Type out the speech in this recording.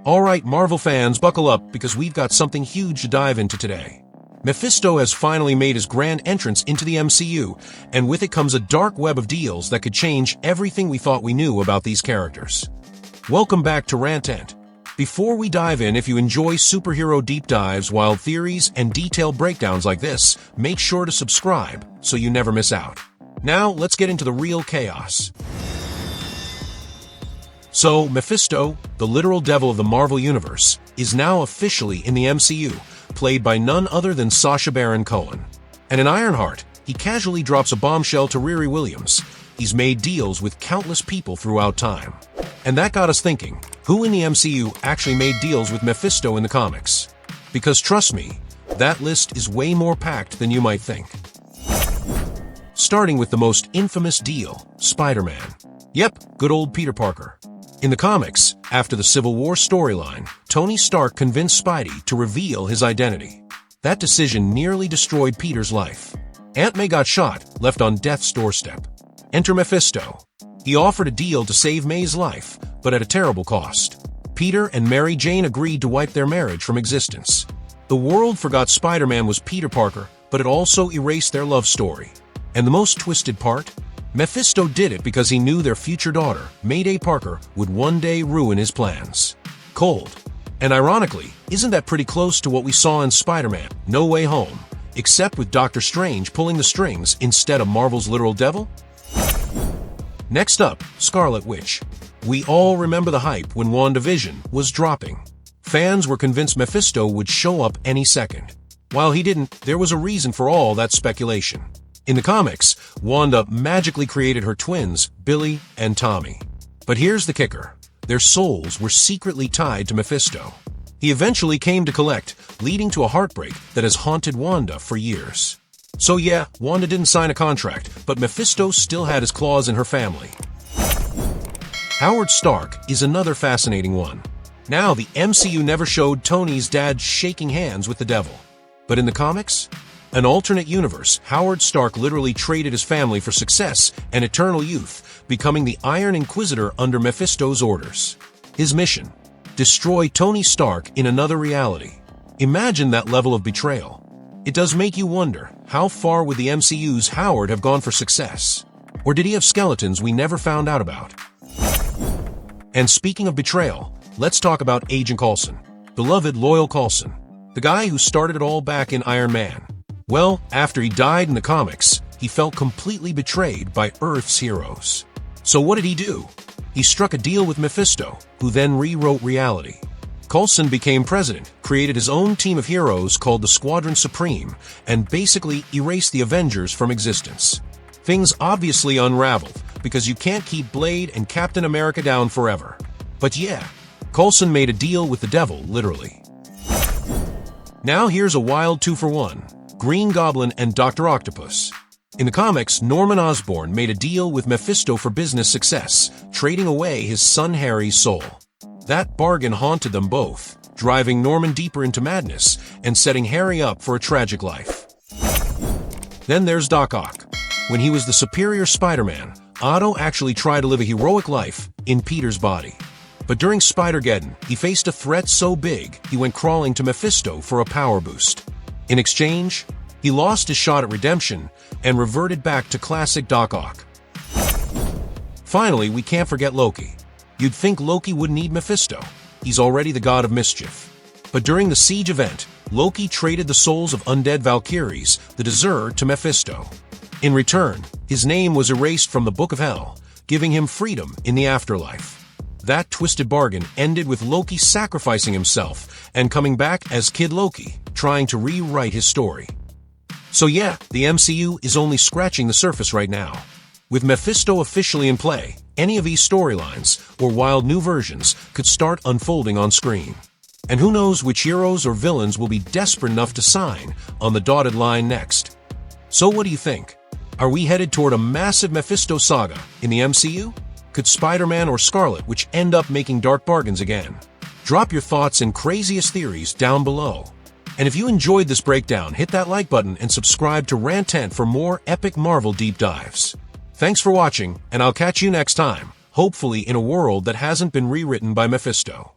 Alright, Marvel fans, buckle up because we've got something huge to dive into today. Mephisto has finally made his grand entrance into the MCU, and with it comes a dark web of deals that could change everything we thought we knew about these characters. Welcome back to Rantent. Before we dive in, if you enjoy superhero deep dives, wild theories, and detailed breakdowns like this, make sure to subscribe so you never miss out. Now, let's get into the real chaos. So, Mephisto, the literal devil of the Marvel Universe, is now officially in the MCU, played by none other than Sacha Baron Cohen. And in Ironheart, he casually drops a bombshell to Riri Williams. He's made deals with countless people throughout time. And that got us thinking, who in the MCU actually made deals with Mephisto in the comics? Because trust me, that list is way more packed than you might think. Starting with the most infamous deal, Spider-Man. Yep, good old Peter Parker. In the comics, after the Civil War storyline, Tony Stark convinced Spidey to reveal his identity. That decision nearly destroyed Peter's life. Aunt May got shot, left on death's doorstep. Enter Mephisto. He offered a deal to save May's life, but at a terrible cost. Peter and Mary Jane agreed to wipe their marriage from existence. The world forgot Spider-Man was Peter Parker, but it also erased their love story. And the most twisted part? Mephisto did it because he knew their future daughter, Mayday Parker, would one day ruin his plans. Cold. And ironically, isn't that pretty close to what we saw in Spider-Man: No Way Home, except with Doctor Strange pulling the strings instead of Marvel's literal devil? Next up, Scarlet Witch. We all remember the hype when WandaVision was dropping. Fans were convinced Mephisto would show up any second. While he didn't, there was a reason for all that speculation. In the comics, Wanda magically created her twins, Billy and Tommy. But here's the kicker. Their souls were secretly tied to Mephisto. He eventually came to collect, leading to a heartbreak that has haunted Wanda for years. So yeah, Wanda didn't sign a contract, but Mephisto still had his claws in her family. Howard Stark is another fascinating one. Now, the MCU never showed Tony's dad shaking hands with the devil. But in the comics? An alternate universe, Howard Stark literally traded his family for success and eternal youth, becoming the Iron Inquisitor under Mephisto's orders. His mission? Destroy Tony Stark in another reality. Imagine that level of betrayal. It does make you wonder, how far would the MCU's Howard have gone for success? Or did he have skeletons we never found out about? And speaking of betrayal, let's talk about Agent Coulson. Beloved, loyal Coulson. The guy who started it all back in Iron Man. Well, after he died in the comics, he felt completely betrayed by Earth's heroes. So what did he do? He struck a deal with Mephisto, who then rewrote reality. Coulson became president, created his own team of heroes called the Squadron Supreme, and basically erased the Avengers from existence. Things obviously unraveled, because you can't keep Blade and Captain America down forever. But yeah, Coulson made a deal with the devil, literally. Now here's a wild 2-for-1. Green Goblin and Dr. Octopus. In the comics, Norman Osborn made a deal with Mephisto for business success, trading away his son Harry's soul. That bargain haunted them both, driving Norman deeper into madness and setting Harry up for a tragic life. Then there's Doc Ock. When he was the superior Spider-Man, Otto actually tried to live a heroic life in Peter's body. But during Spider-Geddon, he faced a threat so big, he went crawling to Mephisto for a power boost. In exchange, he lost his shot at redemption and reverted back to classic Doc Ock. Finally, we can't forget Loki. You'd think Loki would need Mephisto. He's already the god of mischief. But during the Siege event, Loki traded the souls of undead Valkyries, the Deserter, to Mephisto. In return, his name was erased from the Book of Hell, giving him freedom in the afterlife. That twisted bargain ended with Loki sacrificing himself and coming back as Kid Loki, trying to rewrite his story. So yeah, the MCU is only scratching the surface right now. With Mephisto officially in play, any of these storylines, or wild new versions, could start unfolding on screen. And who knows which heroes or villains will be desperate enough to sign on the dotted line next. So what do you think? Are we headed toward a massive Mephisto saga in the MCU? Could Spider-Man or Scarlet Witch end up making dark bargains again? Drop your thoughts and craziest theories down below. And if you enjoyed this breakdown, hit that like button and subscribe to Rantent for more epic Marvel deep dives. Thanks for watching, and I'll catch you next time, hopefully in a world that hasn't been rewritten by Mephisto.